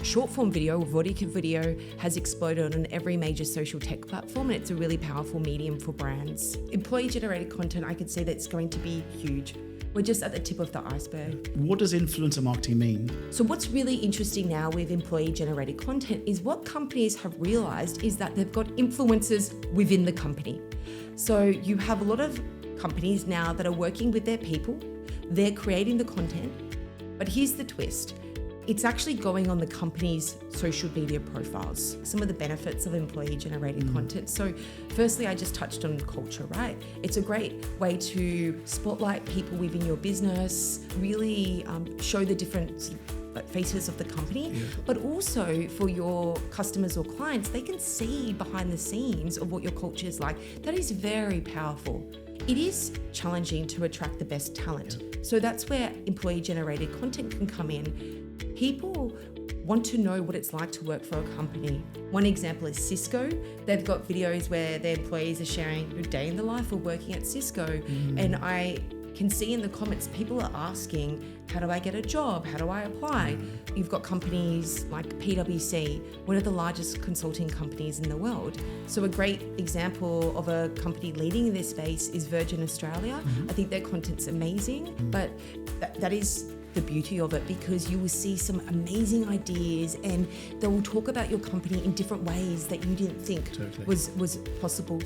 short form video, VODIC video has exploded on every major social tech platform, and it's a really powerful medium for brands. Employee generated content, I could see that's going to be huge. We're just at the tip of the iceberg. What does influencer marketing mean? So what's really interesting now with employee generated content is what companies have realized is that they've got influencers within the company. So you have a lot of companies now that are working with their people, they're creating the content, but here's the twist. It's actually going on the company's social media profiles, some of the benefits of employee generated content. So firstly, I just touched on culture, right? It's a great way to spotlight people within your business, really show the different faces of the company, but also for your customers or clients, they can see behind the scenes of what your culture is like. That is very powerful. It is challenging to attract the best talent. So that's where employee generated content can come in. People want to know what it's like to work for a company. One example is Cisco. They've got videos where their employees are sharing a day in the life of working at Cisco. And I can see in the comments, people are asking, how do I get a job? How do I apply? You've got companies like PwC, one of the largest consulting companies in the world. So a great example of a company leading in this space is Virgin Australia. I think their content's amazing, but that is the beauty of it, because you will see some amazing ideas and they will talk about your company in different ways that you didn't think was possible.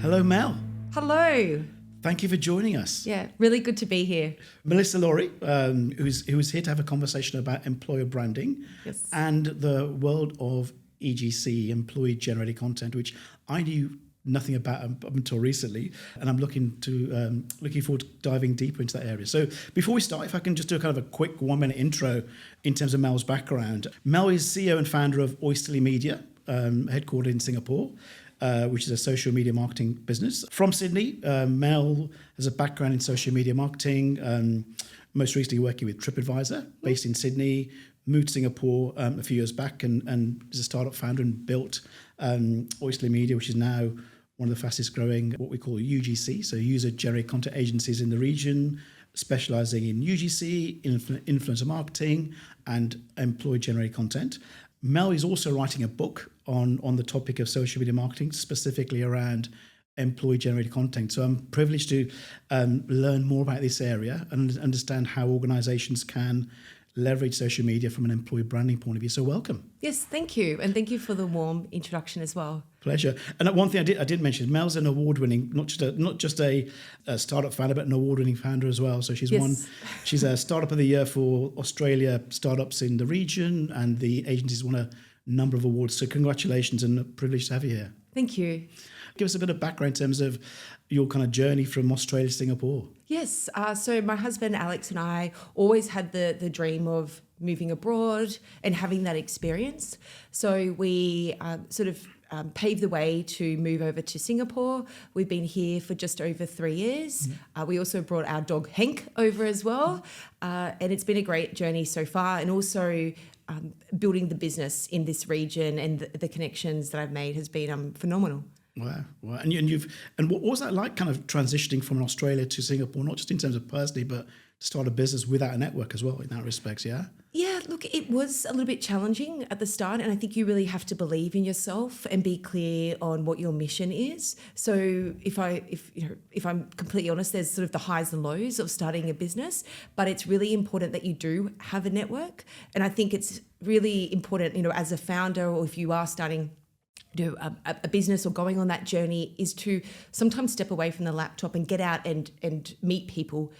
Hello, Mel. Hello. Thank you for joining us. Yeah, really good to be here. Melissa Laurie, who's here to have a conversation about employer branding and the world of EGC, employee generated content, which I knew nothing about up until recently, and I'm looking forward to diving deeper into that area. So before we start, if I can just do a kind of a quick 1-minute intro in terms of Mel's background. Mel is CEO and founder of Oysterly Media, headquartered in Singapore, which is a social media marketing business. From Sydney, Mel has a background in social media marketing, most recently working with TripAdvisor, based in Sydney, moved to Singapore a few years back and is a startup founder and built Oysterly Media, which is now one of the fastest growing, what we call UGC, so user-generated content agencies in the region, specializing in UGC, influencer marketing, and employee-generated content. Mel is also writing a book on the topic of social media marketing, specifically around employee-generated content. So I'm privileged to learn more about this area and understand how organizations can leverage social media from an employee branding point of view. So welcome. Yes, thank you. And thank you for the warm introduction as well. Pleasure. And one thing I did mention, Mel's an award-winning, not just a startup founder, but an award-winning founder as well. So she's she's a startup of the year for Australia startups in the region, and the agency's won a number of awards. So congratulations, and a privilege to have you here. Thank you. Give us a bit of background in terms of your kind of journey from Australia to Singapore. Yes. So my husband, Alex, and I always had the dream of moving abroad and having that experience. So we paved the way to move over to Singapore. We've been here for just over 3 years. We also brought our dog Hank over as well. And it's been a great journey so far. And also building the business in this region and the connections that I've made has been phenomenal. Wow. And what was that like, kind of transitioning from Australia to Singapore, not just in terms of personally, but to start a business without a network as well in that respect, yeah? Yeah, look, it was a little bit challenging at the start, and I think you really have to believe in yourself and be clear on what your mission is. So if I'm completely honest, there's sort of the highs and lows of starting a business, but it's really important that you do have a network. And I think it's really important, as a founder, or if you are starting a business or going on that journey, is to sometimes step away from the laptop and get out and meet people.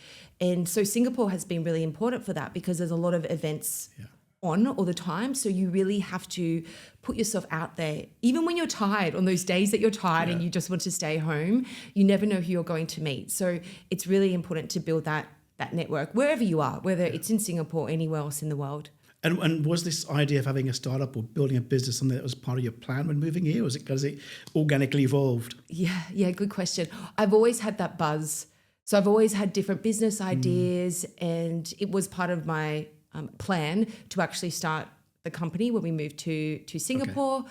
And so Singapore has been really important for that, because there's a lot of events on all the time. So you really have to put yourself out there. Even when you're tired, on those days that you're tired and you just want to stay home, you never know who you're going to meet. So it's really important to build that network wherever you are, whether it's in Singapore or anywhere else in the world. And was this idea of having a startup or building a business something that was part of your plan when moving here? Was it organically evolved? Yeah, good question. I've always had that buzz. So I've always had different business ideas, and it was part of my plan to actually start the company when we moved to Singapore.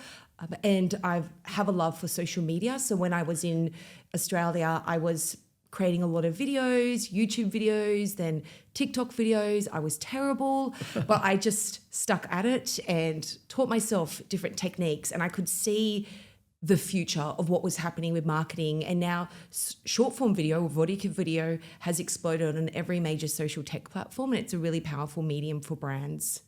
And I have a love for social media. So when I was in Australia, I was creating a lot of videos, YouTube videos, then TikTok videos. I was terrible, but I just stuck at it and taught myself different techniques. And I could see the future of what was happening with marketing. And now short form video, Vodika video, has exploded on every major social tech platform. And it's a really powerful medium for brands.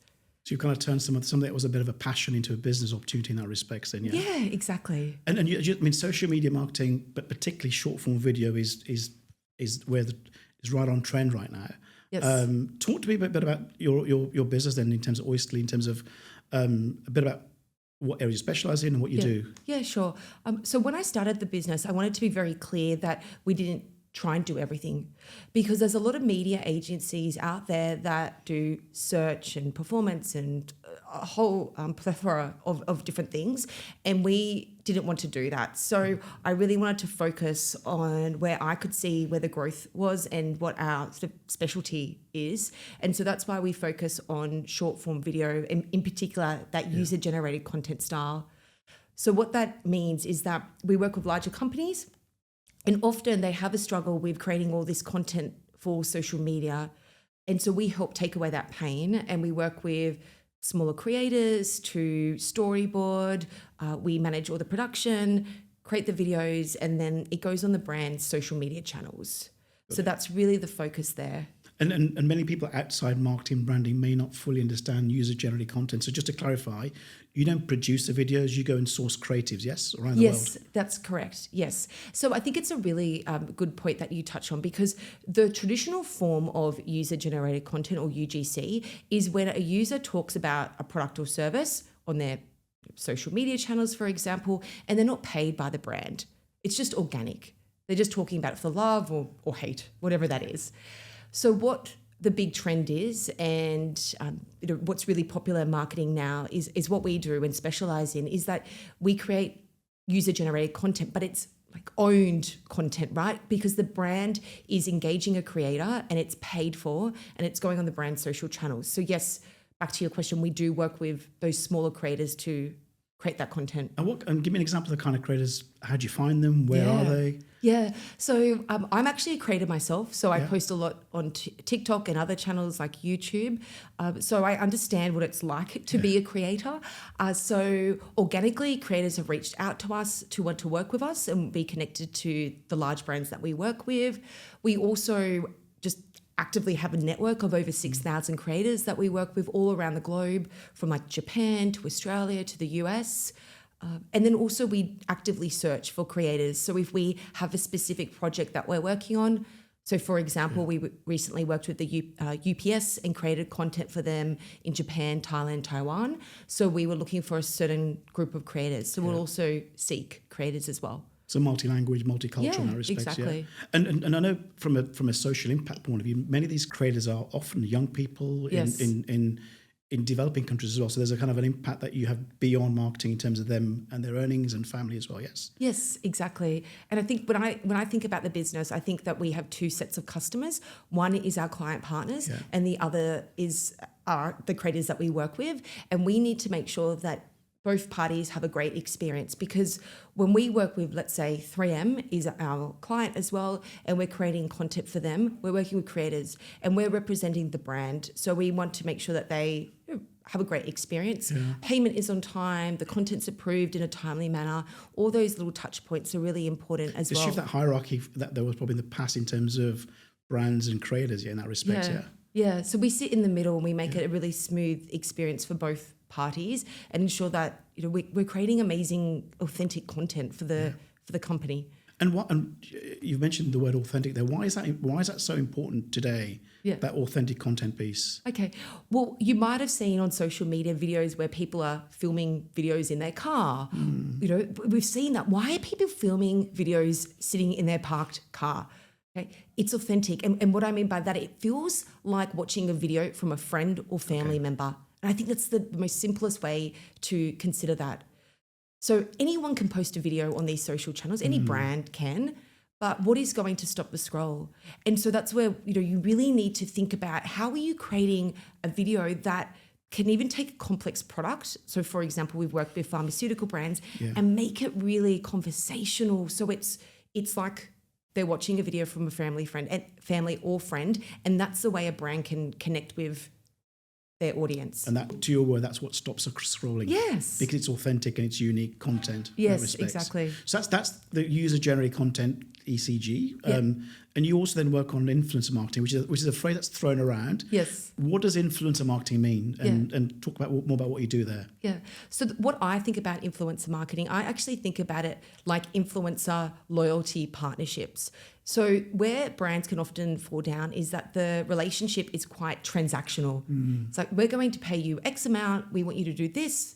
So you kind of turned something that was a bit of a passion into a business opportunity in that respect, then, yeah? Yeah, exactly. And I mean, social media marketing, but particularly short form video, is where is right on trend right now. Yes. Talk to me a bit about your business then, in terms of Oysterly, in terms of a bit about what area you specialize in and what you do. Yeah, sure. So when I started the business, I wanted to be very clear that we didn't try and do everything, because there's a lot of media agencies out there that do search and performance and a whole plethora of different things, and we didn't want to do that. So I really wanted to focus on where I could see where the growth was and what our sort of specialty is. And so that's why we focus on short form video, and in particular that user generated content style. So what that means is that we work with larger companies, and often they have a struggle with creating all this content for social media. And so we help take away that pain, and we work with smaller creators to storyboard. We manage all the production, create the videos, and then it goes on the brand's social media channels. So that's really the focus there. And many people outside marketing and branding may not fully understand user-generated content. So just to clarify, you don't produce the videos, you go and source creatives, yes, around the world? Yes, that's correct, yes. So I think it's a really good point that you touch on, because the traditional form of user-generated content, or UGC, is when a user talks about a product or service on their social media channels, for example, and they're not paid by the brand. It's just organic. They're just talking about it for love or hate, whatever that is. So what the big trend is, and what's really popular in marketing now is what we do and specialize in, is that we create user-generated content, but it's like owned content, right? Because the brand is engaging a creator and it's paid for, and it's going on the brand's social channels. So yes, back to your question, we do work with those smaller creators to create that content. And give me an example of the kind of creators. How do you find them? Where are they? Yeah, so I'm actually a creator myself, so I post a lot on TikTok and other channels like YouTube. So I understand what it's like to be a creator. So organically, creators have reached out to us to want to work with us and be connected to the large brands that we work with. We also just actively have a network of over 6,000 creators that we work with all around the globe, from like Japan to Australia to the US. And then also we actively search for creators. So if we have a specific project that we're working on, so for example, we recently worked with the UPS and created content for them in Japan, Thailand, Taiwan. So we were looking for a certain group of creators. So we'll also seek creators as well. So multi-language, multicultural in that respect. Exactly. Yeah. And I know from a social impact point of view, many of these creators are often young people in developing countries as well. So there's a kind of an impact that you have beyond marketing in terms of them and their earnings and family as well, yes? Yes, exactly. And I think when I think about the business, I think that we have two sets of customers. One is our client partners and the other are the creators that we work with. And we need to make sure that both parties have a great experience, because when we work with, let's say 3M is our client as well, and we're creating content for them, we're working with creators and we're representing the brand. So we want to make sure that they have a great experience. Payment is on time, the content's approved in a timely manner. All those little touch points are really important as well. To shift that hierarchy that there was probably in the past in terms of brands and creators in that respect, Yeah, so we sit in the middle and we make it a really smooth experience for both parties and ensure that we're creating amazing, authentic content for the company. And you've mentioned the word authentic there. Why is that so important today? That authentic content piece. Okay, well, you might have seen on social media videos where people are filming videos in their car. We've seen that. Why are people filming videos sitting in their parked car? Okay, it's authentic, and what I mean by that, it feels like watching a video from a friend or family member. And I think that's the most simplest way to consider that. So anyone can post a video on these social channels, any brand can, but what is going to stop the scroll? And so that's where you really need to think about, how are you creating a video that can even take a complex product. So for example, we've worked with pharmaceutical brands and make it really conversational. So it's like they're watching a video from a family or friend, and that's the way a brand can connect with their audience. And that, to your word, that's what stops us scrolling. Yes. Because it's authentic and it's unique content. Yes, exactly. So that's the user-generated content, ECG. And you also then work on influencer marketing, which is a phrase that's thrown around. Yes. What does influencer marketing mean? And talk more about what you do there. Yeah. So what I think about influencer marketing, I actually think about it like influencer loyalty partnerships. So where brands can often fall down is that the relationship is quite transactional. It's like, we're going to pay you X amount. We want you to do this.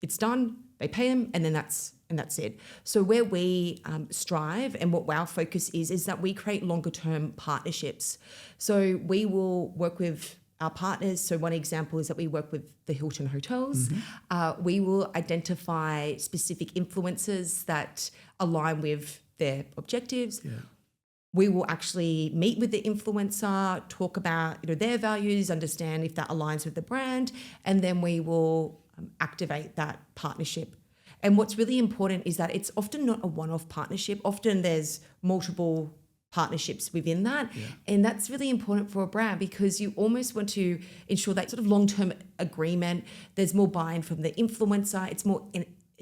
It's done. They pay them, and then that's it. So where we strive and what our focus is that we create longer term partnerships. So we will work with our partners. So one example is that we work with the Hilton Hotels. We will identify specific influencers that align with their objectives. Yeah. We will actually meet with the influencer, talk about their values, understand if that aligns with the brand, and then we will activate that partnership. And what's really important is that it's often not a one-off partnership. Often there's multiple partnerships within that. Yeah. And that's really important for a brand because you almost want to ensure that sort of long-term agreement. There's more buy-in from the influencer. It's more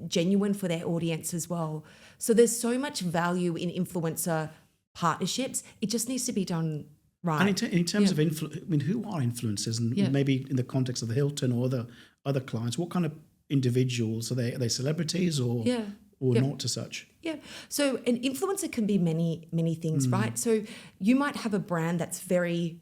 genuine for their audience as well. So there's so much value in influencer partnerships. It just needs to be done right. And in terms of who are influencers? And maybe in the context of the Hilton or other clients, what kind of individuals are they? Are they celebrities or not to such? Yeah. So an influencer can be many things, right? So you might have a brand that's very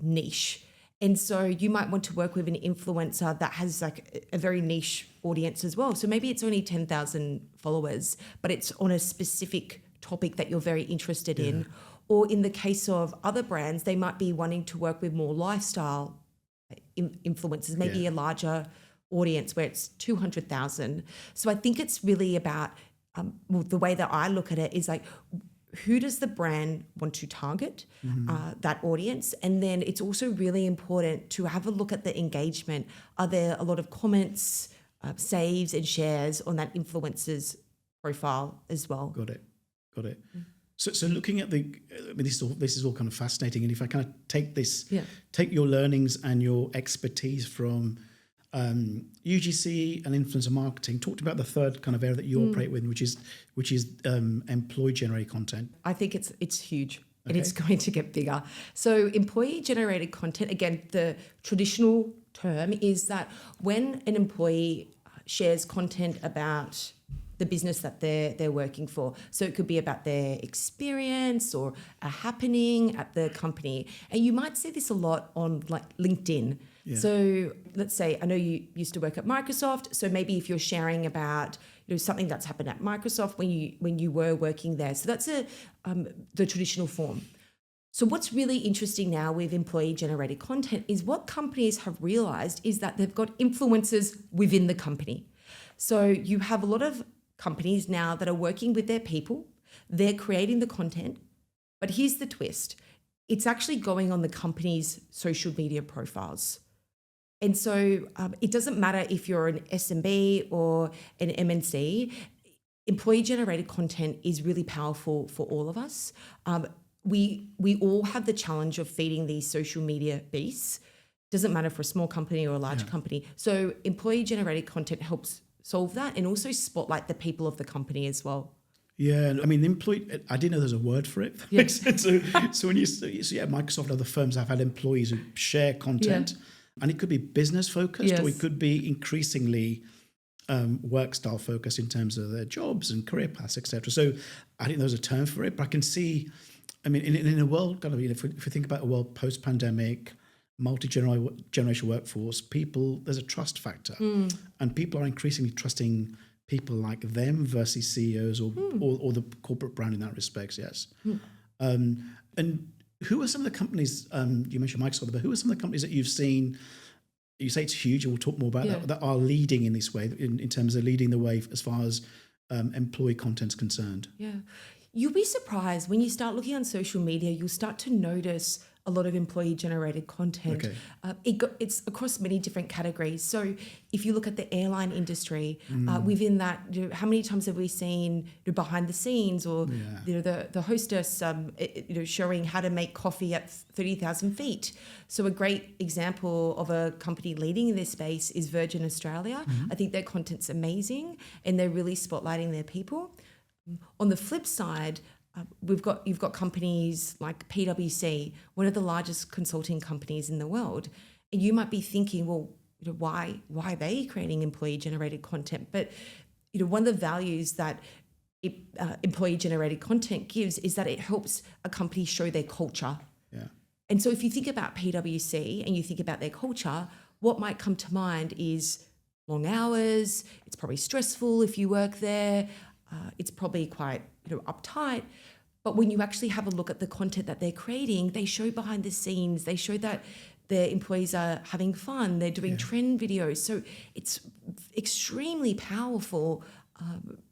niche. And so you might want to work with an influencer that has like a very niche audience as well. So maybe it's only 10,000 followers, but it's on a specific topic that you're very interested in. Or in the case of other brands, they might be wanting to work with more lifestyle influencers, maybe a larger audience where it's 200,000. So I think it's really about, the way that I look at it is like, who does the brand want to target, that audience? And then it's also really important to have a look at the engagement. Are there a lot of comments, saves and shares on that influencer's profile as well? Got it. So looking at this is all kind of fascinating. And if I kind of take your learnings and your expertise from UGC and influencer marketing, talked about the third kind of area that you operate with, which is employee generated content. I think it's huge. And it's going to get bigger. So employee generated content, again, the traditional term is that when an employee shares content about the business that they're working for. So it could be about their experience or a happening at the company. And you might see this a lot on like LinkedIn. Yeah. So let's say, I know you used to work at Microsoft. So maybe if you're sharing about something that's happened at Microsoft when you were working there. So that's the traditional form. So what's really interesting now with employee generated content is what companies have realized is that they've got influencers within the company. So you have a lot of companies now that are working with their people, they're creating the content, but here's the twist. It's actually going on the company's social media profiles. And so it doesn't matter if you're an SMB or an MNC, employee generated content is really powerful for all of us. We all have the challenge of feeding these social media beasts. Doesn't matter for a small company or a large company. So employee generated content helps solve that and also spotlight the people of the company as well. Yeah, I mean, I didn't know there's a word for it. Yeah. So when Microsoft and other firms have had employees who share content, and it could be business focused, or it could be increasingly work style focused in terms of their jobs and career paths, etc. So I didn't know there's a term for it, but I can see. I mean, in a world, if we think about a world post pandemic, multi-generational workforce, there's a trust factor, and people are increasingly trusting people like them versus CEOs or the corporate brand in that respect. Yes. And who are some of the companies, you mentioned Microsoft, but who are some of the companies that you've seen, you say it's huge, and we'll talk more about that are leading in this way, in terms of leading the way as far as employee content's concerned? Yeah. You'll be surprised when you start looking on social media, you'll start to notice a lot of employee-generated content. Okay. It's across many different categories. So if you look at the airline industry, within that, how many times have we seen behind the scenes or the hostess showing how to make coffee at 30,000 feet? So a great example of a company leading in this space is Virgin Australia. I think their content's amazing and they're really spotlighting their people. On the flip side, you've got companies like PwC, one of the largest consulting companies in the world, and you might be thinking, well, why are they creating employee-generated content? But one of the values that employee-generated content gives is that it helps a company show their culture. Yeah. And so if you think about PwC and you think about their culture, what might come to mind is long hours. It's probably stressful if you work there. It's probably quite uptight. But when you actually have a look at the content that they're creating, they show behind the scenes. They show that their employees are having fun. They're doing trend videos. So it's extremely powerful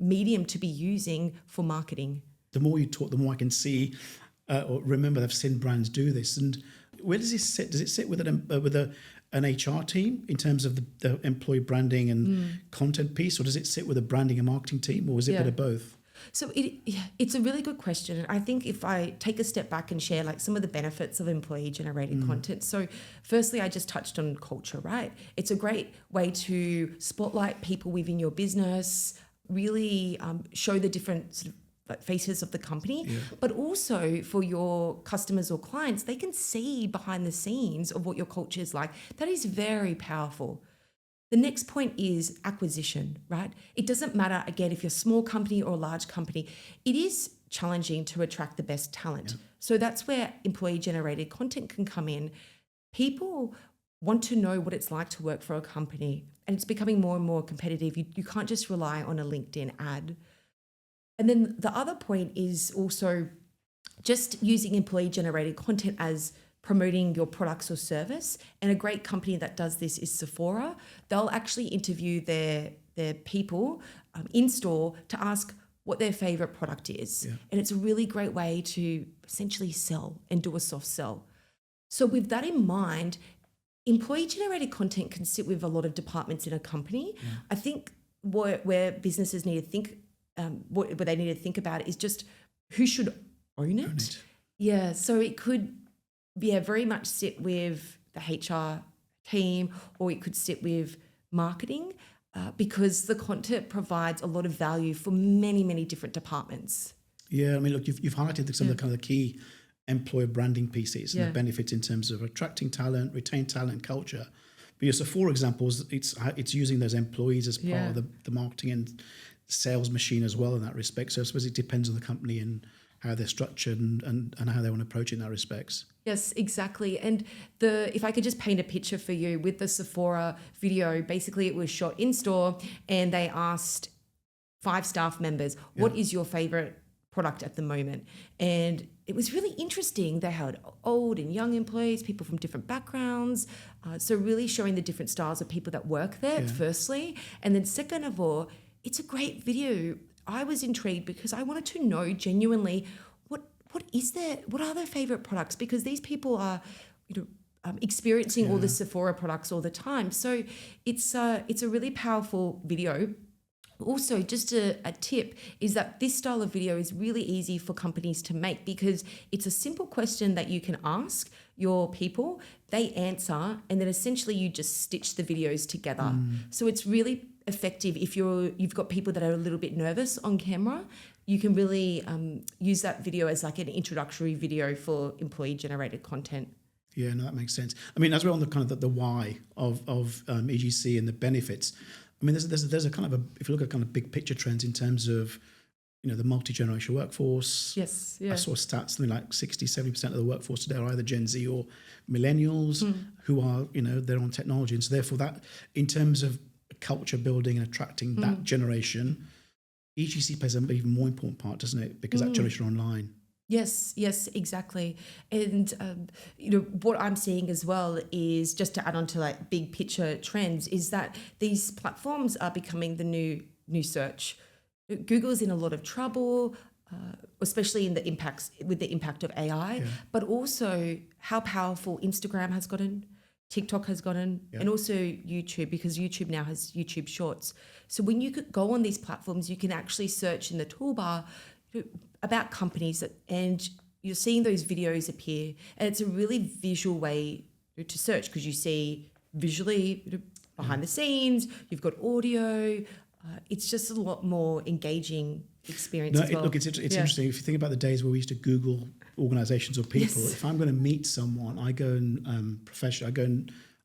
medium to be using for marketing. The more you talk, the more I can see or remember I've seen brands do this. And where does it sit? Does it sit with an HR team in terms of the employee branding and content piece, or does it sit with a branding and marketing team, or is it a bit of both? So it's a really good question. I think if I take a step back and share like some of the benefits of employee-generated content. So firstly, I just touched on culture, right? It's a great way to spotlight people within your business, really show the different sort of faces of the company, but also for your customers or clients, they can see behind the scenes of what your culture is like. That is very powerful. The next point is acquisition, right? It doesn't matter, again, if you're a small company or a large company, it is challenging to attract the best talent. Yeah. So that's where employee-generated content can come in. People want to know what it's like to work for a company, and it's becoming more and more competitive. You can't just rely on a LinkedIn ad. And then the other point is also just using employee-generated content as promoting your products or service. And a great company that does this is Sephora. They'll actually interview their people in store to ask what their favorite product is. Yeah. And it's a really great way to essentially sell and do a soft sell. So with that in mind, employee-generated content can sit with a lot of departments in a company. Yeah. I think where businesses need to think, what they need to think about is just who should own it. Yeah, so it could very much sit with the HR team, or it could sit with marketing because the content provides a lot of value for many, many different departments. Yeah, I mean, look, you've highlighted some of the kind of the key employer branding pieces and the benefits in terms of attracting talent, retain talent, culture. But so for examples, it's using those employees as part of the marketing and sales machine as well in that respect. So I suppose it depends on the company and how they're structured and how they want to approach it in that respects. Yes, exactly. And if I could just paint a picture for you with the Sephora video, basically it was shot in store and they asked 5 staff members, what is your favorite product at the moment? And it was really interesting. They had old and young employees, people from different backgrounds. So really showing the different styles of people that work there, firstly. And then second of all, it's a great video. I was intrigued because I wanted to know genuinely what are their favorite products, because these people are experiencing all the Sephora products all the time. So it's a really powerful video. Also, just a tip is that this style of video is really easy for companies to make because it's a simple question that you can ask your people, they answer, and then essentially you just stitch the videos together. So it's really effective if you've got people that are a little bit nervous on camera. You can really use that video as like an introductory video for employee-generated content. Yeah, no, that makes sense. I mean, as we're on the kind of the why of EGC and the benefits, I mean, there's a kind of if you look at kind of big picture trends in terms of, the multi-generational workforce. Yes, yeah. I saw stats, something like 60-70% of the workforce today are either Gen Z or millennials who are, they're on technology. And so therefore that, in terms of culture building and attracting that generation, EGC plays an even more important part, doesn't it? Because that generation are online. Yes, exactly. And, what I'm seeing as well is, just to add on to like big picture trends, is that these platforms are becoming the new search. Google's in a lot of trouble. especially in the impacts with the impact of AI, but also how powerful Instagram has gotten, TikTok has gotten, and also YouTube, because YouTube now has YouTube Shorts. So when you could go on these platforms, you can actually search in the toolbar about companies and you're seeing those videos appear, and it's a really visual way to search because you see visually behind the scenes, you've got audio. It's just a lot more engaging experience as well. Look, it's interesting. If you think about the days where we used to Google organizations or people, if I'm going to meet someone, I go and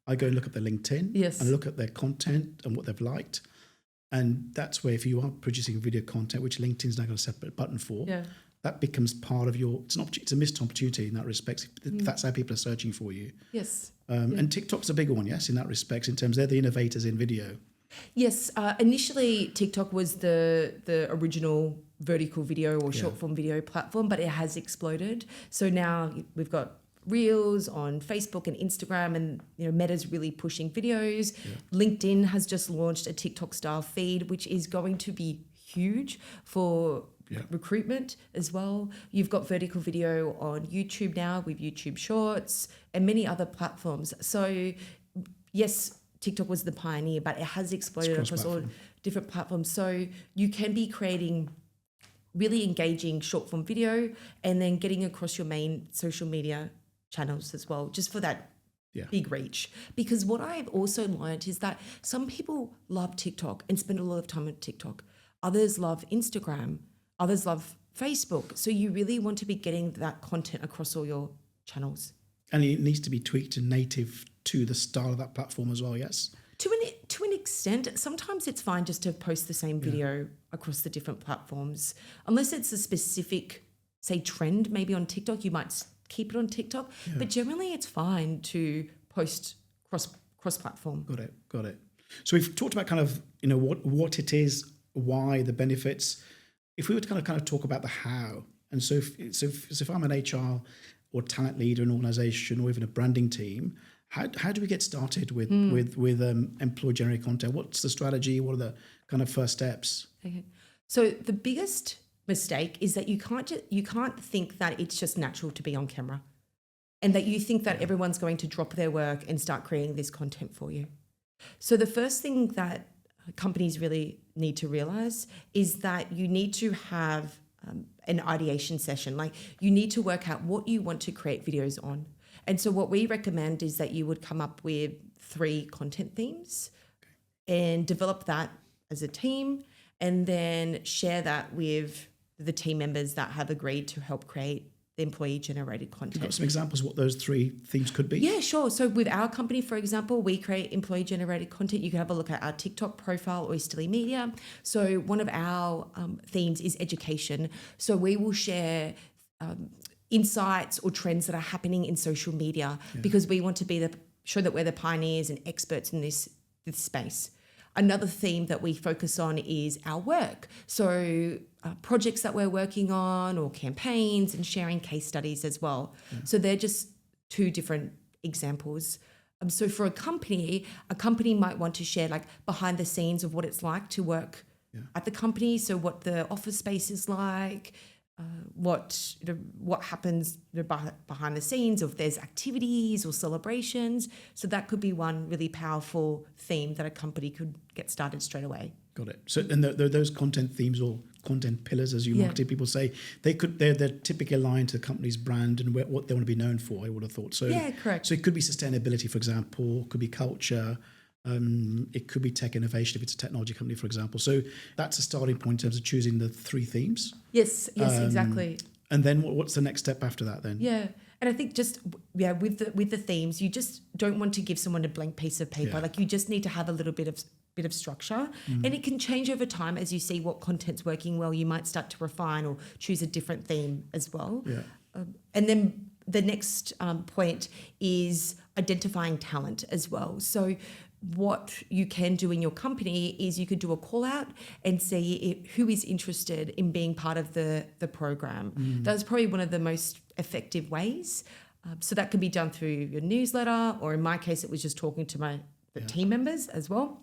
I go and look at their LinkedIn and look at their content and what they've liked. And that's where, if you are producing video content, which LinkedIn's now got a separate button for, that becomes part of your. It's a missed opportunity in that respect. That's how people are searching for you. Yes. And TikTok's a bigger one, yes, in that respect, in terms they're the innovators in video. Yes. Initially, TikTok was the original vertical video or short form video platform, but it has exploded. So now we've got Reels on Facebook and Instagram, and Meta's really pushing videos. LinkedIn has just launched a TikTok style feed, which is going to be huge for recruitment as well. You've got vertical video on YouTube now with YouTube Shorts and many other platforms. So yes, TikTok was the pioneer, but it has exploded across all different platforms. So you can be creating really engaging short form video and then getting across your main social media channels as well, just for that big reach. Because what I've also learned is that some people love TikTok and spend a lot of time on TikTok. Others love Instagram. Others love Facebook. So you really want to be getting that content across all your channels. And it needs to be tweaked and native to the style of that platform as well, yes? To an extent, sometimes it's fine just to post the same video across the different platforms. Unless it's a specific, say, trend, maybe on TikTok, you might keep it on TikTok. But generally it's fine to post cross-platform. Got it. So we've talked about kind of, what it is, why, the benefits. If we were to kind of talk about the how, and so if I'm an HR or talent leader in an organization or even a branding team, how do we get started with employee generated content? What's the strategy? What are the kind of first steps? Okay. So the biggest mistake is that you can't think that it's just natural to be on camera, and that you think that everyone's going to drop their work and start creating this content for you. So the first thing that companies really need to realize is that you need to have an ideation session. Like, you need to work out what you want to create videos on. And so what we recommend is that you would come up with 3 content themes and develop that as a team, and then share that with the team members that have agreed to help create the employee-generated content. You've got some examples of what those 3 themes could be? Yeah, sure. So with our company, for example, we create employee-generated content. You can have a look at our TikTok profile, Oysterly Media. So one of our themes is education. So we will share insights or trends that are happening in social media, because we want to show that we're the pioneers and experts in this space. Another theme that we focus on is our work. So projects that we're working on, or campaigns, and sharing case studies as well. So they're just 2 different examples. So for a company might want to share like behind the scenes of what it's like to work at the company. So what the office space is like, what happens behind the scenes, if there's activities or celebrations. So that could be one really powerful theme that a company could get started straight away. Got it. So, and those content themes or content pillars, as you marketing people say, they're typically aligned to the company's brand and what they want to be known for, I would have thought. So correct. So it could be sustainability, for example, could be culture. It could be tech innovation if it's a technology company, for example. So that's a starting point in terms of choosing the 3 themes. Yes, exactly. And then what's the next step after that then? Yeah. And I think with the themes, you just don't want to give someone a blank piece of paper. Like, you just need to have a little bit of structure, and it can change over time as you see what content's working well. You might start to refine or choose a different theme as well. And then the next point is identifying talent as well. So what you can do in your company is you could do a call out and see who is interested in being part of the program. That's probably one of the most effective ways. So that can be done through your newsletter, or in my case, it was just talking to the team members as well.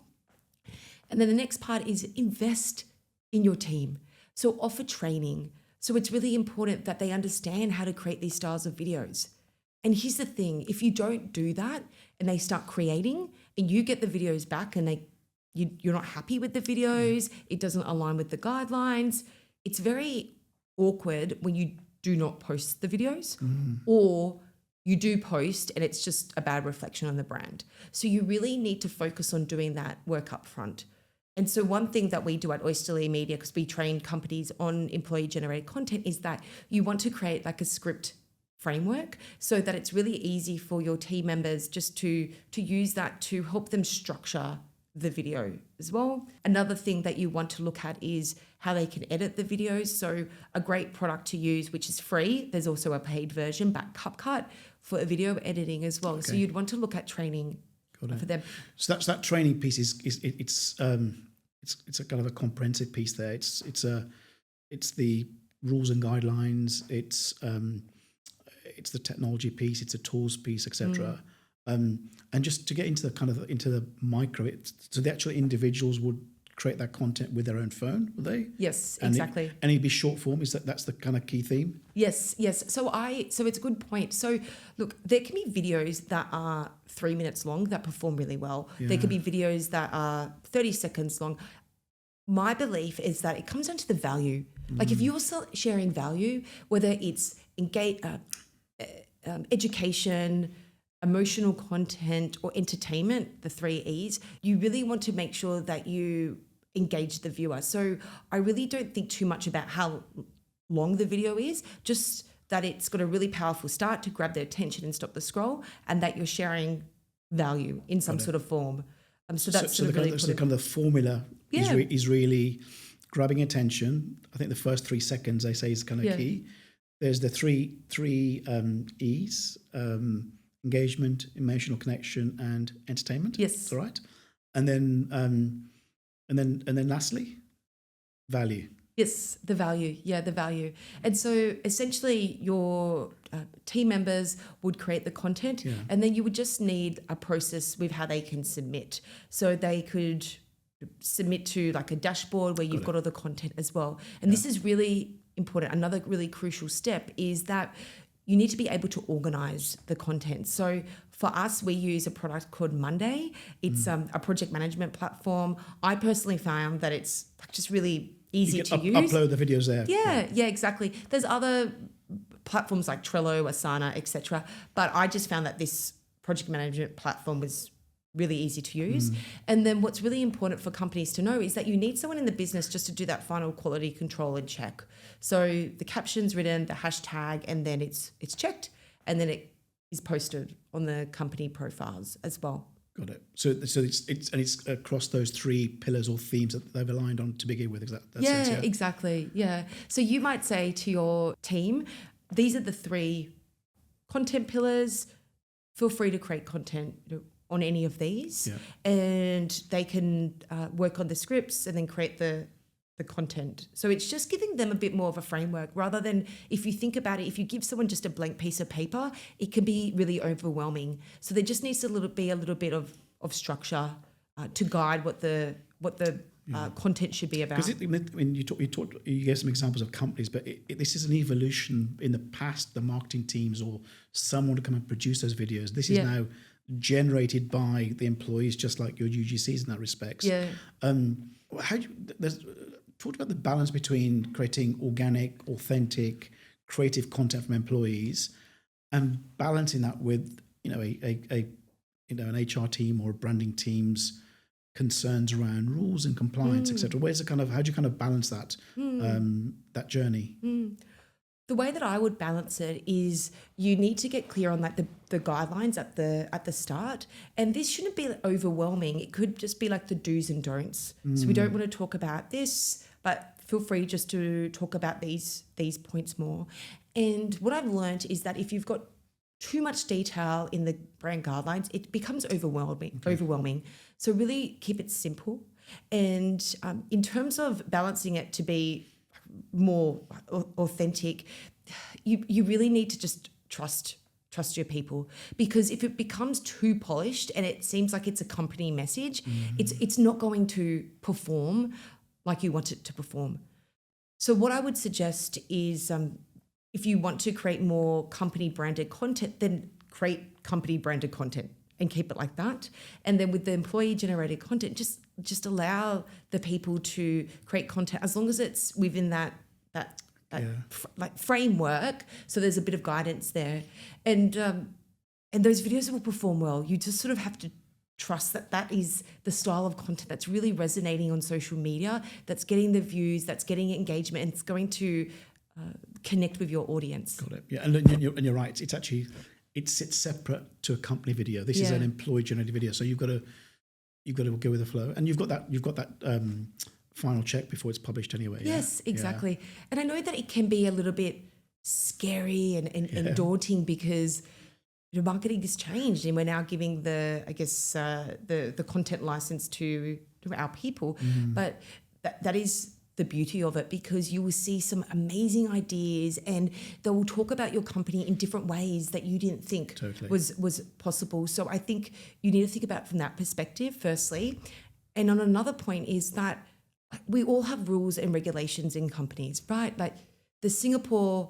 And then the next part is invest in your team. So offer training. So it's really important that they understand how to create these styles of videos. And here's the thing, if you don't do that and they start creating and you get the videos back and you're not happy with the videos, it doesn't align with the guidelines, it's very awkward when you do not post the videos or you do post and it's just a bad reflection on the brand. So you really need to focus on doing that work up front. And so one thing that we do at Oysterly Media, because we train companies on employee-generated content, is that you want to create like a script framework so that it's really easy for your team members just to use that to help them structure the video as well. Another thing that you want to look at is how they can edit the videos. So a great product to use, which is free, there's also a paid version, but CapCut for video editing as well. Okay. So you'd want to look at training for them. So that training piece it's a kind of a comprehensive piece there. It's the rules and guidelines. It's the technology piece. It's a tools piece, etc. And just to get into the micro, so the actual individuals would create that content with their own phone, would they? Yes, exactly. And it'd be short form. That's the kind of key theme? Yes. So it's a good point. So look, there can be videos that are 3 minutes long that perform really well. Yeah. There could be videos that are 30 seconds long. My belief is that it comes down to the value. Like if you're sharing value, whether it's education, emotional content, or entertainment, the 3 E's, you really want to make sure that you engage the viewer. So I really don't think too much about how long the video is, just that it's got a really powerful start to grab their attention and stop the scroll, and that you're sharing value in some sort of form. So that's so the kind of the formula is really grabbing attention. I think the first 3 seconds, they say, is kind of key. There's the three E's: engagement, emotional connection, and entertainment. Yes, all right. And then lastly, value. Yes, the value. Yeah, the value. And so essentially your team members would create the content and then you would just need a process with how they can submit. So they could submit to like a dashboard where you've got all the content as well. And this is really important. Another really crucial step is that you need to be able to organize the content. So for us, we use a product called Monday. It's a project management platform. I personally found that it's just really easy to use. Upload the videos there. Yeah, exactly. There's other platforms like Trello, Asana, etc. But I just found that this project management platform was really easy to use. And then what's really important for companies to know is that you need someone in the business just to do that final quality control and check. So the caption's written, the hashtag, and then it's checked, and then it is posted on the company profiles as well. Got it. So it's across those 3 pillars or themes that they've aligned on to begin with. Exactly. Yeah. So you might say to your team, these are the 3 content pillars. Feel free to create content on any of these, and they can work on the scripts and then create the content. So it's just giving them a bit more of a framework, rather than, if you think about it, if you give someone just a blank piece of paper, it can be really overwhelming. So there just needs to be a little bit of structure to guide what the content should be about. Because when you gave some examples of companies, but this is an evolution. In the past, the marketing teams or someone to come and produce those videos. This is now generated by the employees, just like your UGCs in that respect. Yeah. Talked about the balance between creating organic, authentic, creative content from employees, and balancing that with an HR team or a branding team's concerns around rules and compliance, etc. How do you balance that that journey? The way that I would balance it is you need to get clear on the guidelines at the start, and this shouldn't be overwhelming. It could just be like the do's and don'ts. So we don't want to talk about this, but feel free just to talk about these points more. And what I've learned is that if you've got too much detail in the brand guidelines, it becomes overwhelming. So really keep it simple. And in terms of balancing it to be more authentic, you really need to just trust your people, because if it becomes too polished and it seems like it's a company message, it's not going to perform like you want it to perform. So what I would suggest is if you want to create more company branded content, then create company branded content and keep it like that. And then with the employee generated content, just allow the people to create content as long as it's within that like framework. So there's a bit of guidance there, and those videos will perform well. You just sort of have to trust that that is the style of content that's really resonating on social media, that's getting the views, that's getting engagement, and it's going to connect with your audience. Got it. Yeah, and you're right. It sits separate to a company video. This is an employee generated video, so you've got to go with the flow, and you've got that final check before it's published anyway. Yes, exactly. Yeah. And I know that it can be a little bit scary and daunting because marketing has changed, and we're now giving the content license to our people. But that is the beauty of it, because you will see some amazing ideas and they will talk about your company in different ways that you didn't think was possible. So I think you need to think about it from that perspective firstly. And on another point is that we all have rules and regulations in companies, right? Like the Singapore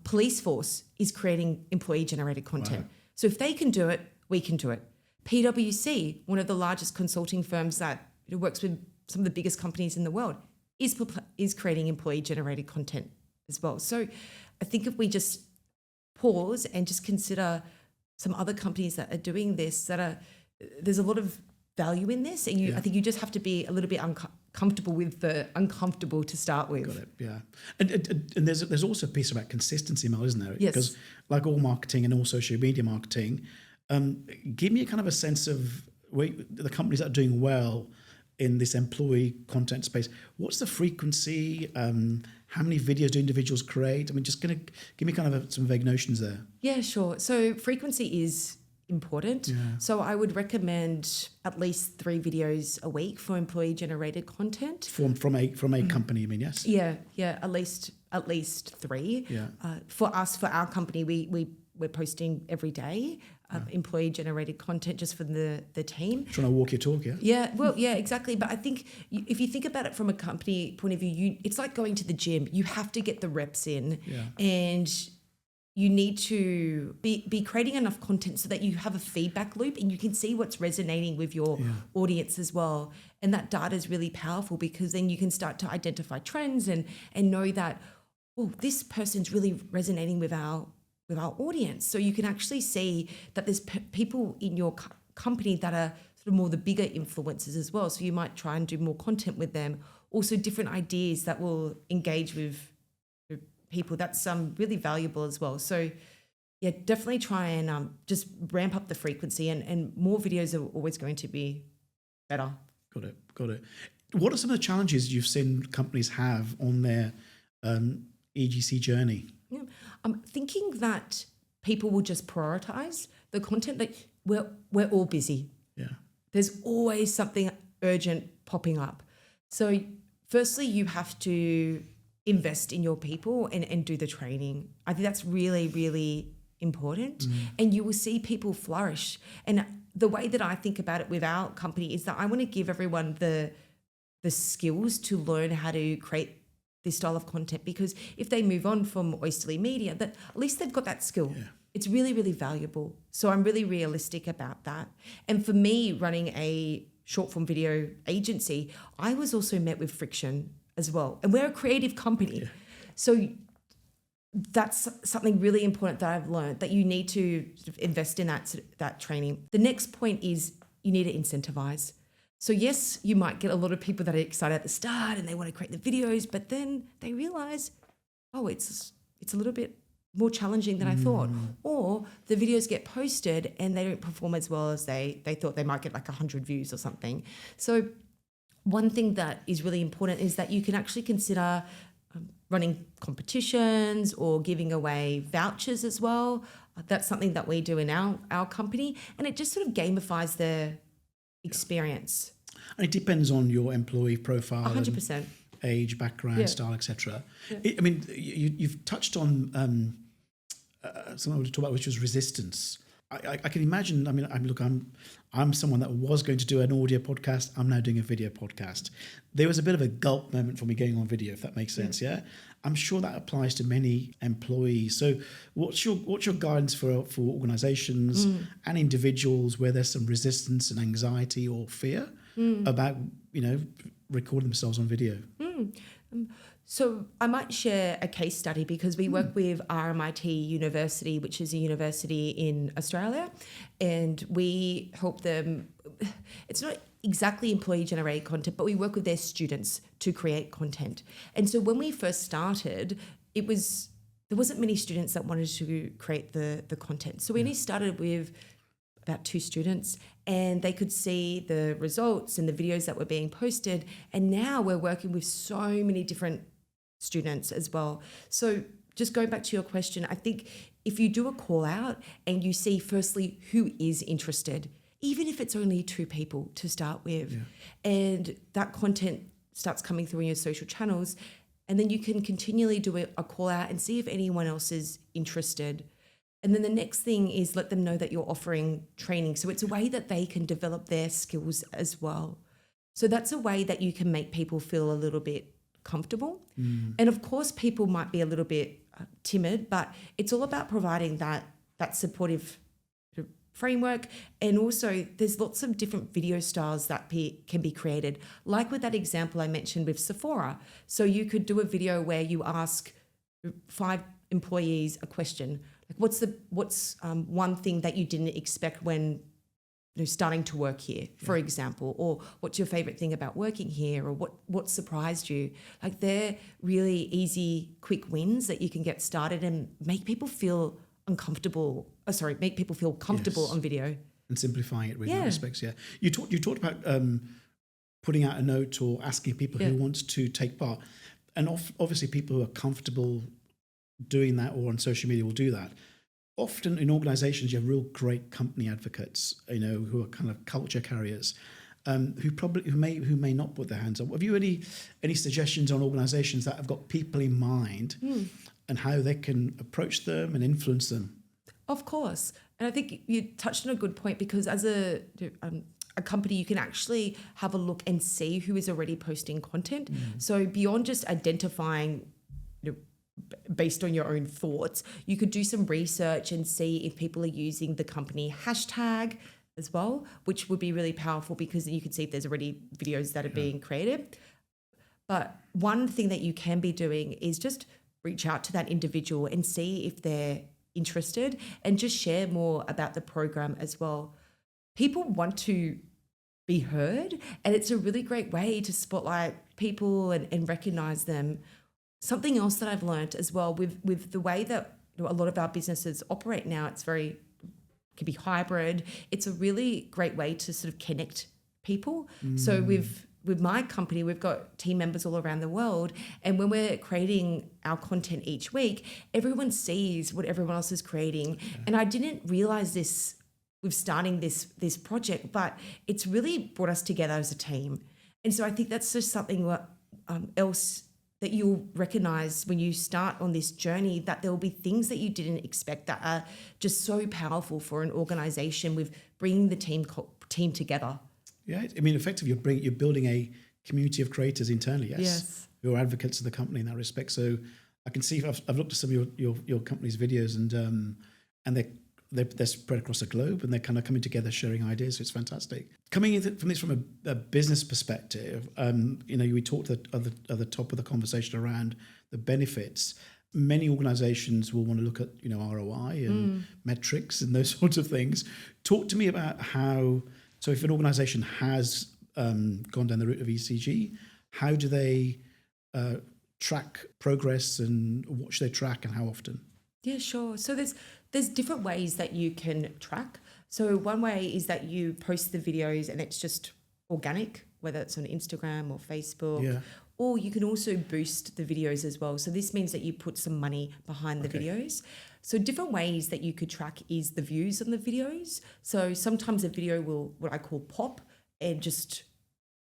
police force is creating employee generated content. Wow. So if they can do it, we can do it. PwC, one of the largest consulting firms that works with some of the biggest companies in the world, is creating employee generated content as well. So I think if we just pause and just consider some other companies that are doing this, there's a lot of value in this, and I think you just have to be a little bit comfortable with the uncomfortable to start with. Got it. Yeah, and there's also a piece about consistency, Mel, isn't there? Yes. Because like all marketing and all social media marketing, give me a kind of a sense of the companies that are doing well in this employee content space. What's the frequency? How many videos do individuals create? I mean, just gonna give me kind of some vague notions there. Yeah, sure. So frequency is important. Yeah. So I would recommend at least 3 videos a week for employee generated content. From a company, I mean, yes. Yeah, at least 3. Yeah. For our company, we're posting every day. Employee generated content just for the team. Trying to walk your talk, yeah? Yeah, well, yeah, exactly. But I think if you think about it from a company point of view, it's like going to the gym. You have to get the reps in, and you need to be creating enough content so that you have a feedback loop and you can see what's resonating with your audience as well. And that data is really powerful, because then you can start to identify trends and know that, oh, this person's really resonating with our audience. So you can actually see that there's people in your company that are sort of more the bigger influencers as well. So you might try and do more content with them. Also different ideas that will engage with people. That's really valuable as well. So yeah, definitely try and just ramp up the frequency, and more videos are always going to be better. Got it. What are some of the challenges you've seen companies have on their EGC journey? Yeah. I'm thinking that people will just prioritize the content. That we're all busy. Yeah. There's always something urgent popping up. So firstly, you have to invest in your people and do the training. I think that's really, really important. And you will see people flourish. And the way that I think about it with our company is that I want to give everyone the skills to learn how to create this style of content, because if they move on from Oysterly Media, that at least they've got that skill. Yeah. It's really, really valuable. So I'm really realistic about that. And for me, running a short form video agency, I was also met with friction as well. And we're a creative company. Yeah. So that's something really important that I've learned, that you need to sort of invest in that training. The next point is you need to incentivize. So yes, you might get a lot of people that are excited at the start and they want to create the videos, but then they realize, oh, it's a little bit more challenging than I thought. Or the videos get posted and they don't perform as well as they thought. They might get like 100 views or something. So one thing that is really important is that you can actually consider running competitions or giving away vouchers as well. That's something that we do in our company, and it just sort of gamifies the experience. And it depends on your employee profile, 100%, age, background, style, etc. I mean, you've touched on something I want to talk about, which was resistance. I can imagine. I mean, I'm someone that was going to do an audio podcast. I'm now doing a video podcast. There was a bit of a gulp moment for me going on video, if that makes sense. Yeah, I'm sure that applies to many employees. So, what's your guidance for organisations and individuals where there's some resistance and anxiety or fear about recording themselves on video? So I might share a case study because we work with RMIT University, which is a university in Australia, and we help them. It's not exactly employee-generated content, but we work with their students to create content. And so when we first started, there wasn't many students that wanted to create the content. So we only started with about 2 students, and they could see the results and the videos that were being posted. And now we're working with so many different students as well. So just going back to your question, I think if you do a call out and you see firstly who is interested, even if it's only 2 people to start with, and that content starts coming through in your social channels, and then you can continually do a call out and see if anyone else is interested. And then the next thing is let them know that you're offering training. So it's a way that they can develop their skills as well. So that's a way that you can make people feel a little bit comfortable. And of course, people might be a little bit timid, but it's all about providing that supportive framework. And also there's lots of different video styles that can be created. Like with that example I mentioned with Sephora. So you could do a video where you ask 5 employees a question. Like what's one thing that you didn't expect when starting to work here, for example, or what's your favorite thing about working here, or what surprised you? Like they're really easy, quick wins that you can get started and make people feel comfortable on video. And simplifying it with that respects, You talked about putting out a note or asking people who want to take part. And obviously people who are comfortable doing that or on social media will do that. Often in organisations, you have real great company advocates, who are kind of culture carriers, who may not put their hands up. Have you any suggestions on organisations that have got people in mind and how they can approach them and influence them? Of course, and I think you touched on a good point because as a company, you can actually have a look and see who is already posting content. So beyond just identifying based on your own thoughts, you could do some research and see if people are using the company hashtag as well, which would be really powerful because then you can see if there's already videos that are being created. But one thing that you can be doing is just reach out to that individual and see if they're interested and just share more about the program as well. People want to be heard, and it's a really great way to spotlight people and recognize them. Something else that I've learned as well with the way that a lot of our businesses operate now, can be hybrid. It's a really great way to sort of connect people. So with my company, we've got team members all around the world, and when we're creating our content each week, everyone sees what everyone else is creating. And I didn't realize this with starting this project, but it's really brought us together as a team. And so I think that's just something else that you'll recognize when you start on this journey, that there will be things that you didn't expect that are just so powerful for an organization with bringing the team together. Yeah, I mean, effectively, you're building a community of creators internally, yes, who are advocates of the company in that respect. So I can see, I've looked at some of your company's videos, and they're spread across the globe, and they're kind of coming together, sharing ideas. So it's fantastic. Coming in from a business perspective, we talked at the top of the conversation around the benefits. Many organizations will want to look at, ROI and metrics and those sorts of things. Talk to me about how, so if an organization has gone down the route of ECG, how do they track progress, and what should they track and how often? Yeah, sure. So there's different ways that you can track. So one way is that you post the videos and it's just organic, whether it's on Instagram or Facebook, or you can also boost the videos as well. So this means that you put some money behind the videos. So different ways that you could track is the views on the videos. So sometimes a video will, what I call pop, and just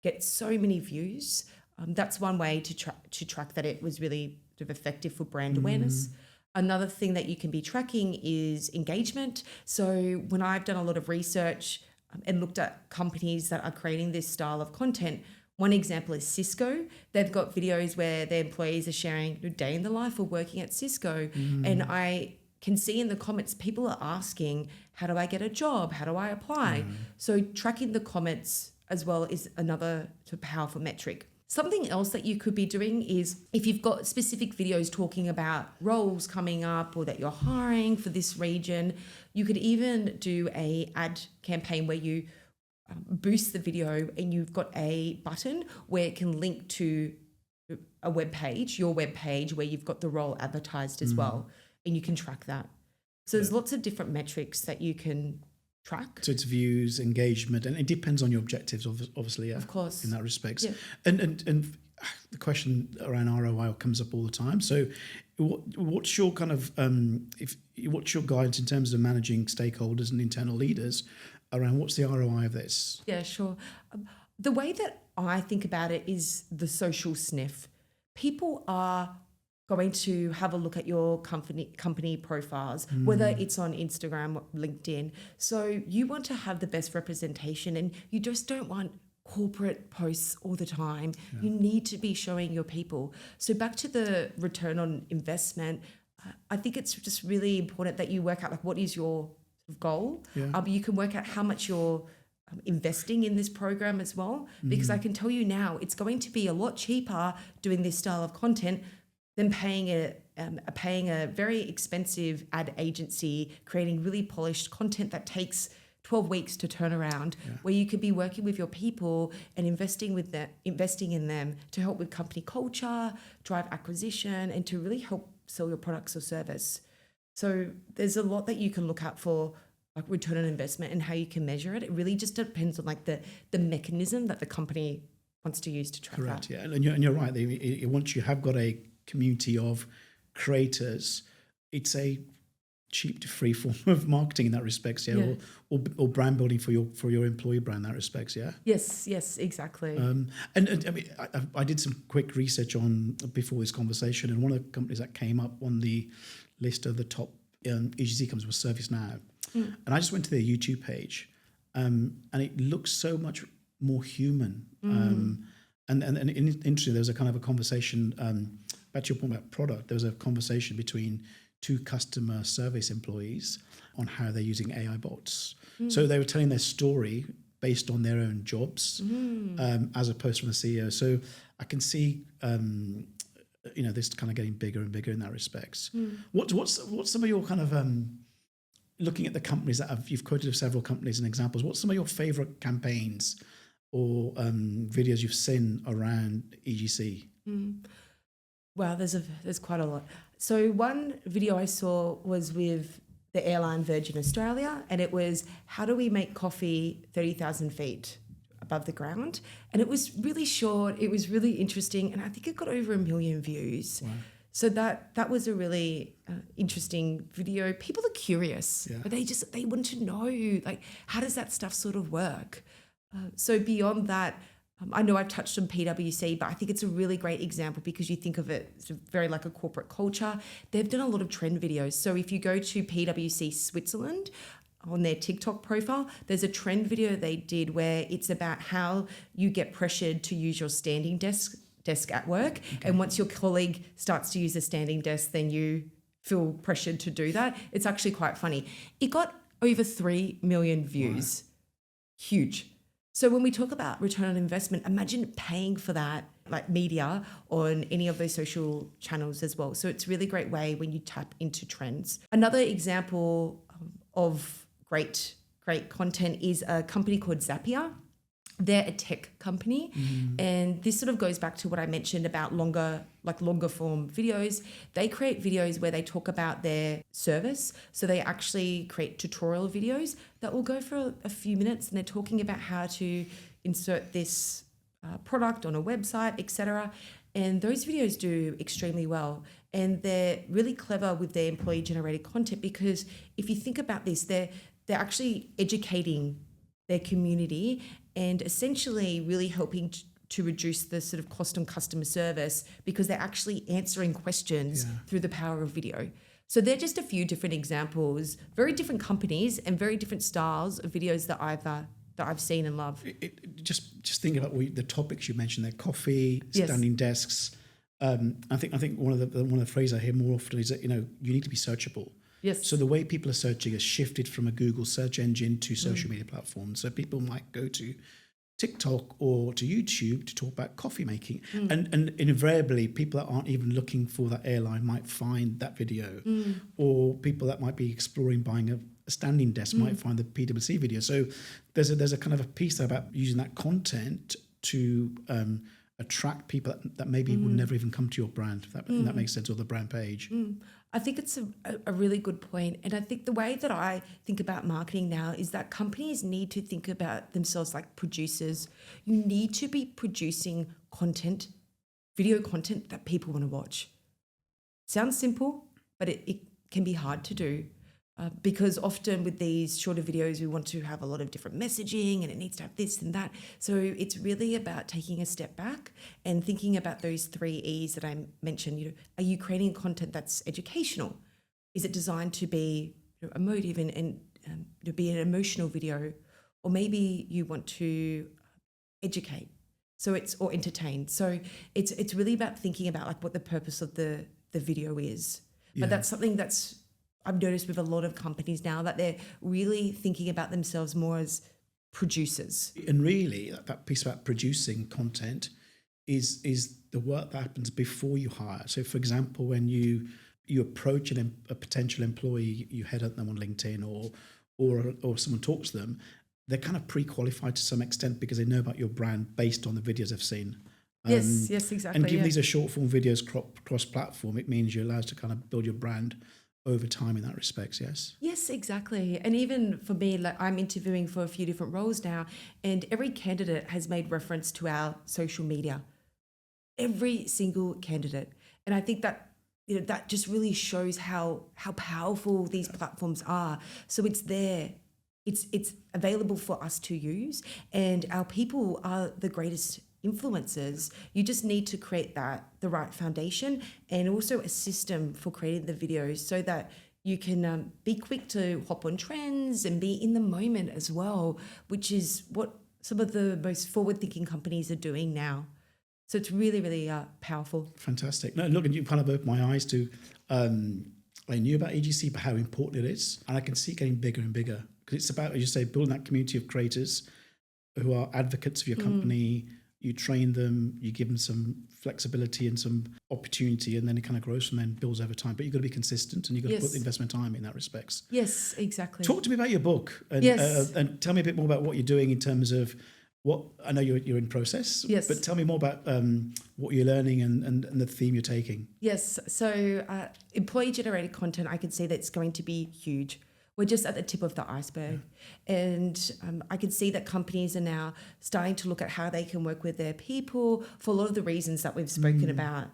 get so many views. That's one way to track that it was really sort of effective for brand awareness. Another thing that you can be tracking is engagement. So when I've done a lot of research and looked at companies that are creating this style of content, one example is Cisco. They've got videos where their employees are sharing a day in the life of working at Cisco. And I can see in the comments, people are asking, how do I get a job? How do I apply? So tracking the comments as well is another powerful metric. Something else that you could be doing is if you've got specific videos talking about roles coming up or that you're hiring for this region, you could even do a ad campaign where you boost the video and you've got a button where it can link to a web page, your web page, where you've got the role advertised as well, and you can track that. So there's lots of different metrics that you can track. So it's views, engagement, and it depends on your objectives, obviously. Of course. In that respect. Yeah. And the question around ROI comes up all the time. So what's your kind of, what's your guidance in terms of managing stakeholders and internal leaders around what's the ROI of this? Yeah, sure. The way that I think about it is the social sniff. People are going to have a look at your company profiles, whether it's on Instagram or LinkedIn. So you want to have the best representation, and you just don't want corporate posts all the time. You need to be showing your people. So back to the return on investment, I think it's just really important that you work out like what is your goal. You can work out how much you're investing in this program as well, because I can tell you now it's going to be a lot cheaper doing this style of content than paying a very expensive ad agency creating really polished content that takes 12 weeks to turn around, where you could be working with your people and investing in them to help with company culture, drive acquisition, and to really help sell your products or service. So there's a lot that you can look out for, like return on investment and how you can measure it. It really just depends on like the mechanism that the company wants to use to track Correct, that. yeah. And you're right. Once you have got a community of creators, it's a cheap to free form of marketing in that respects, or brand building for your employee brand in that respects, Yes, exactly. And I mean, I did some quick research on before this conversation, and one of the companies that came up on the list of the top EGC companies was ServiceNow, and I just went to their YouTube page, and it looks so much more human. And interestingly, there was a kind of a conversation, back to your point about product, there was a conversation between two customer service employees on how they're using AI bots. So they were telling their story based on their own jobs, as opposed from the CEO. So I can see, this kind of getting bigger and bigger in that respects. What's some of your kind of, looking at the companies you've quoted several companies and examples, what's some of your favorite campaigns or videos you've seen around EGC? Wow, there's quite a lot. So one video I saw was with the airline Virgin Australia, and it was how do we make coffee 30,000 feet above the ground? And it was really short. It was really interesting, and I think it got over 1 million views. Wow. So that was a really interesting video. People are curious, but they want to know, like, how does that stuff sort of work? So beyond that, I know I've touched on PwC, but I think it's a really great example because you think of it sort of very like a corporate culture. They've done a lot of trend videos. So if you go to PwC Switzerland on their TikTok profile, there's a trend video they did where it's about how you get pressured to use your standing desk at work. Okay. And once your colleague starts to use a standing desk, then you feel pressured to do that. It's actually quite funny. It got over 3 million views. Wow. Huge. So when we talk about return on investment, imagine paying for that, like media on any of those social channels as well. So it's a really great way when you tap into trends. Another example of great content is a company called Zapier. They're a tech company, and this sort of goes back to what I mentioned about longer form videos. They create videos where they talk about their service. So they actually create tutorial videos that will go for a few minutes, and they're talking about how to insert this product on a website, etc. And those videos do extremely well. And they're really clever with their employee-generated content because if you think about this, they're actually educating their community and essentially really helping to reduce the sort of cost on customer service because they're actually answering questions through the power of video. So they're just a few different examples, very different companies and very different styles of videos that I've seen and love. Just thinking about the topics you mentioned there: coffee, Yes. standing desks. I think one of the phrases I hear more often is that you need to be searchable. Yes. So the way people are searching has shifted from a Google search engine to social media platforms. So people might go to TikTok or to YouTube to talk about coffee making. And invariably, people that aren't even looking for that airline might find that video. Or people that might be exploring buying a standing desk might find the PwC video. So there's a kind of a piece there about using that content to attract people that maybe would never even come to your brand, if that makes sense, or the brand page. I think it's a really good point. And I think the way that I think about marketing now is that companies need to think about themselves like producers. You need to be producing content, video content that people want to watch. Sounds simple, but it can be hard to do. Because often with these shorter videos, we want to have a lot of different messaging and it needs to have this and that. So it's really about taking a step back and thinking about those 3 E's that I mentioned. Are you creating content that's educational? Is it designed to be emotive and be an emotional video? Or maybe you want to educate, or entertain. So it's really about thinking about like what the purpose of the video is. Yeah. But that's something that's I've noticed with a lot of companies now, that they're really thinking about themselves more as producers. And really, that piece about producing content is the work that happens before you hire. So, for example, when you approach a potential employee, you headhunt them on LinkedIn or someone talks to them, they're kind of pre-qualified to some extent because they know about your brand based on the videos they've seen. Yes, exactly. And given these are short-form videos cross-platform, it means you're allowed to kind of build your brand over time in that respect, yes? Yes, exactly. And even for me, like I'm interviewing for a few different roles now, and every candidate has made reference to our social media. Every single candidate. And I think that that just really shows how powerful these platforms are. So it's there. It's available for us to use, and our people are the greatest influencers. You just need to create the right foundation and also a system for creating the videos so that you can be quick to hop on trends and be in the moment as well, which is what some of the most forward-thinking companies are doing now. So it's really, really powerful. Fantastic. No, look, you kind of opened my eyes to, I knew about EGC, but how important it is. And I can see it getting bigger and bigger because it's about, as you say, building that community of creators who are advocates of your company. You train them, you give them some flexibility and some opportunity, and then it kind of grows from there and builds over time. But you've got to be consistent and you've got to put the investment time in that respects. Yes, exactly. Talk to me about your book and, and tell me a bit more about what you're doing in terms of what, I know you're in process, but tell me more about what you're learning and the theme you're taking. Yes, so employee-generated content, I can see that's going to be huge. We're just at the tip of the iceberg. And I can see that companies are now starting to look at how they can work with their people for a lot of the reasons that we've spoken about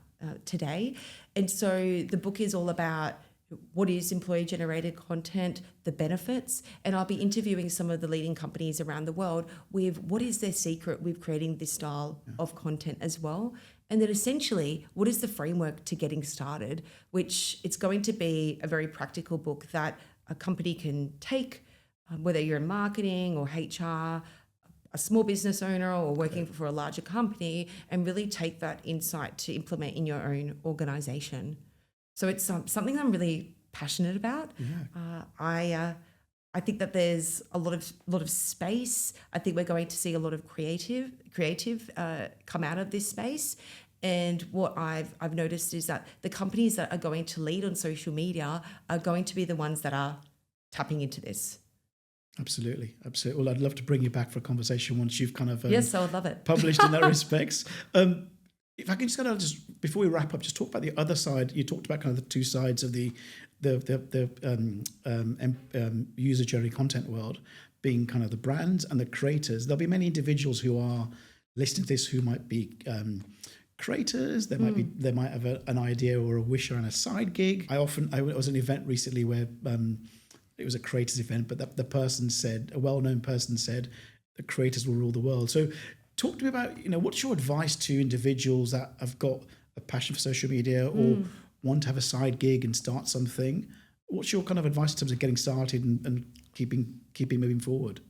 today. And so the book is all about what is employee-generated content, the benefits, and I'll be interviewing some of the leading companies around the world with what is their secret with creating this style of content as well. And then essentially, what is the framework to getting started, which it's going to be a very practical book that a company can take, whether you're in marketing or HR, a small business owner or working for a larger company, and really take that insight to implement in your own organization. So it's something I'm really passionate about. I think that there's a lot of space. I think we're going to see a lot of creative come out of this space. And what I've noticed is that the companies that are going to lead on social media are going to be the ones that are tapping into this. Absolutely. Well, I'd love to bring you back for a conversation once you've kind of yes, I would love it. Published in that respects. If I can just kind of before we wrap up, just talk about the other side. You talked about kind of the two sides of the user-generated content world, being kind of the brands and the creators. There'll be many individuals who are listening to this who might be creators. They might have an idea or a wish around a side gig. I was at an event recently where it was a creators event, but the person said, a well-known person said, the creators will rule the world. So talk to me about, what's your advice to individuals that have got a passion for social media want to have a side gig and start something, what's your kind of advice in terms of getting started and keeping moving forward?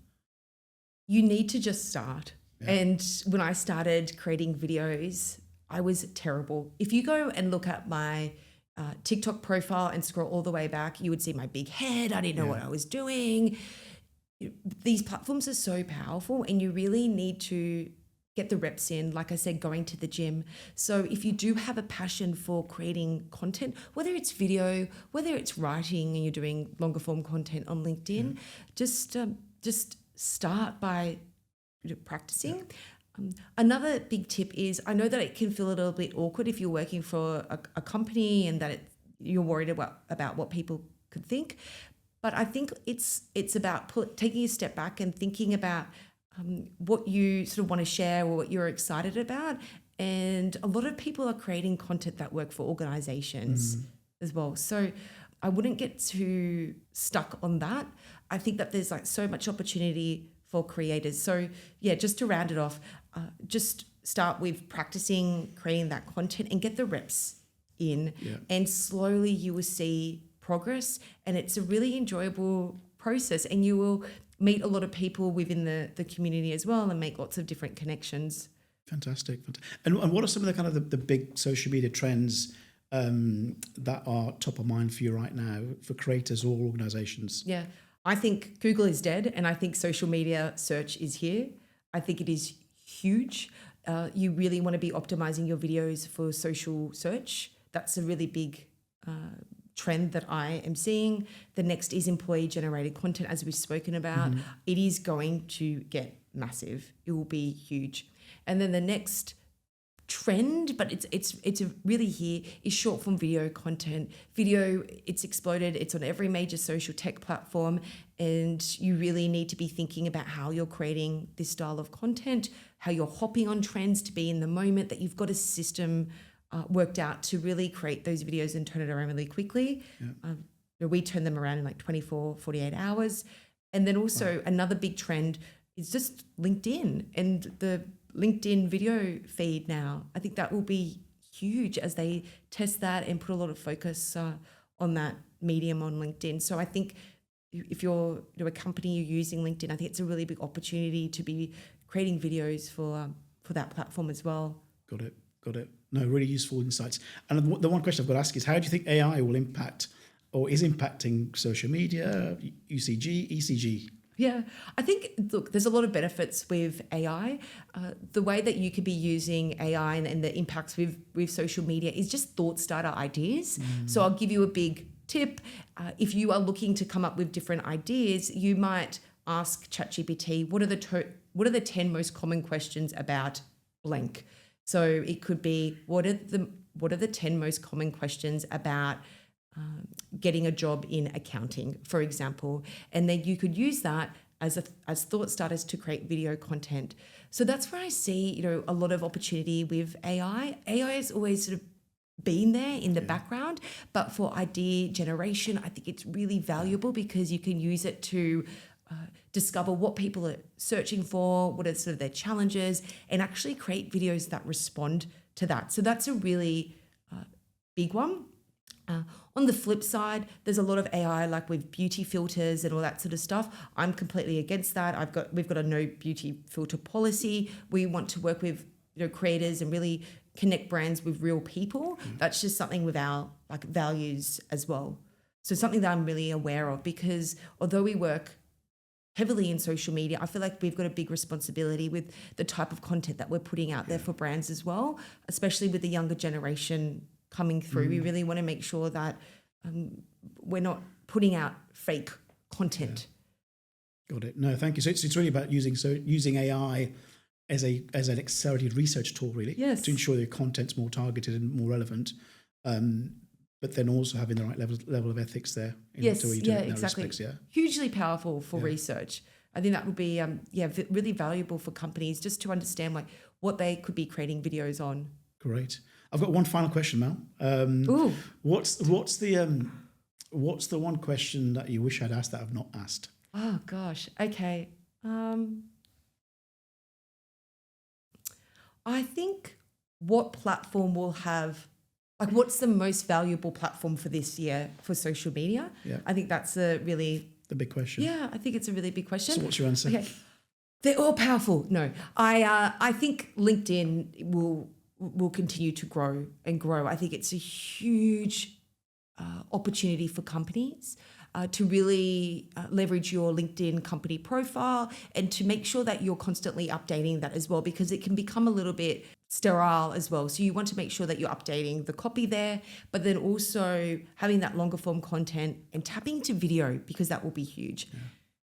You need to just start. Yeah. And when I started creating videos, I was terrible. If you go and look at my TikTok profile and scroll all the way back, you would see my big head. I didn't know what I was doing. These platforms are so powerful, and you really need to get the reps in, like I said, going to the gym. So if you do have a passion for creating content, whether it's video, whether it's writing and you're doing longer form content on LinkedIn, just start by practicing. Another big tip is, I know that it can feel a little bit awkward if you're working for a company and that you're worried about what people could think. But I think it's about taking a step back and thinking about what you sort of want to share or what you're excited about. And a lot of people are creating content that work for organizations as well. So I wouldn't get too stuck on that. I think that there's like so much opportunity for creators. So yeah, just to round it off, just start with practicing creating that content and get the reps in, and slowly you will see progress, and it's a really enjoyable process, and you will meet a lot of people within the community as well and make lots of different connections. Fantastic. And what are some of the kind of the big social media trends that are top of mind for you right now, for creators or organizations? Yeah, I think Google is dead, and I think social media search is here. I think it is huge. You really want to be optimizing your videos for social search. That's a really big trend that I am seeing. The next is employee generated content, as we've spoken about. It is going to get massive. It will be huge. And then the next trend, but it's really here, is short form video content. Video, it's exploded. It's on every major social tech platform, and you really need to be thinking about how you're creating this style of content, how you're hopping on trends to be in the moment, that you've got a system worked out to really create those videos and turn it around really quickly. We turn them around in like 24, 48 hours. And then also another big trend is just LinkedIn and the LinkedIn video feed now. I think that will be huge as they test that and put a lot of focus on that medium on LinkedIn. So I think if you're a company, you're using LinkedIn, I think it's a really big opportunity to be creating videos for that platform as well. Got it. No, really useful insights. And the one question I've got to ask is, how do you think AI will impact or is impacting social media, UCG, ECG? Yeah, I think, look, there's a lot of benefits with AI. The way that you could be using AI and the impacts with social media is just thought starter ideas. So I'll give you a big tip. If you are looking to come up with different ideas, you might ask ChatGPT, what are the 10 most common questions about blank? So it could be, what are the 10 most common questions about getting a job in accounting, for example, and then you could use that as thought starters to create video content. So that's where I see, a lot of opportunity with AI. AI has always sort of been there in the background, but for idea generation, I think it's really valuable because you can use it to discover what people are searching for, what are sort of their challenges, and actually create videos that respond to that. So that's a really big one. On the flip side, there's a lot of AI, like with beauty filters and all that sort of stuff. I'm completely against that. We've got a no beauty filter policy. We want to work with creators and really connect brands with real people. That's just something with our values as well. So something that I'm really aware of, because although we work heavily in social media, I feel like we've got a big responsibility with the type of content that we're putting out there for brands as well, especially with the younger generation coming through. We really want to make sure that we're not putting out fake content. Got it. No, thank you. So it's really about using AI as an accelerated research tool, really, to ensure your content's more targeted and more relevant. But then also having the right level of ethics there. Exactly. Hugely powerful for research. I think that would be really valuable for companies just to understand what they could be creating videos on. Great. I've got one final question, Mel. What's the one question that you wish I'd asked that I've not asked? Oh gosh. Okay. I think what platform will have Like, what's the most valuable platform for this year for social media? Yeah. I think that's a really... The big question. Yeah, I think it's a really big question. So what's your answer? Okay. They're all powerful. No, I think LinkedIn will continue to grow and grow. I think it's a huge opportunity for companies to really leverage your LinkedIn company profile and to make sure that you're constantly updating that as well, because it can become a little bit sterile as well. So you want to make sure that you're updating the copy there, but then also having that longer form content and tapping into video, because that will be huge. Yeah.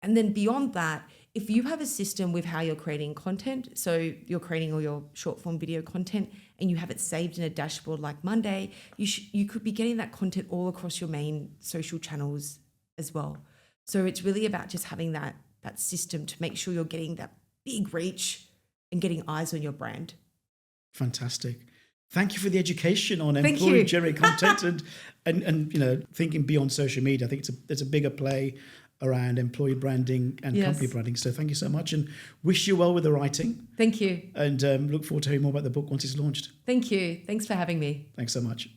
And then beyond that, if you have a system with how you're creating content, so you're creating all your short form video content and you have it saved in a dashboard like Monday, you could be getting that content all across your main social channels as well. So it's really about just having that system to make sure you're getting that big reach and getting eyes on your brand. Fantastic. Thank you for the education on employee-generated content and thinking beyond social media. I think there's a bigger play around employee branding and company branding. So thank you so much and wish you well with the writing. Thank you. And look forward to hearing more about the book once it's launched. Thank you. Thanks for having me. Thanks so much.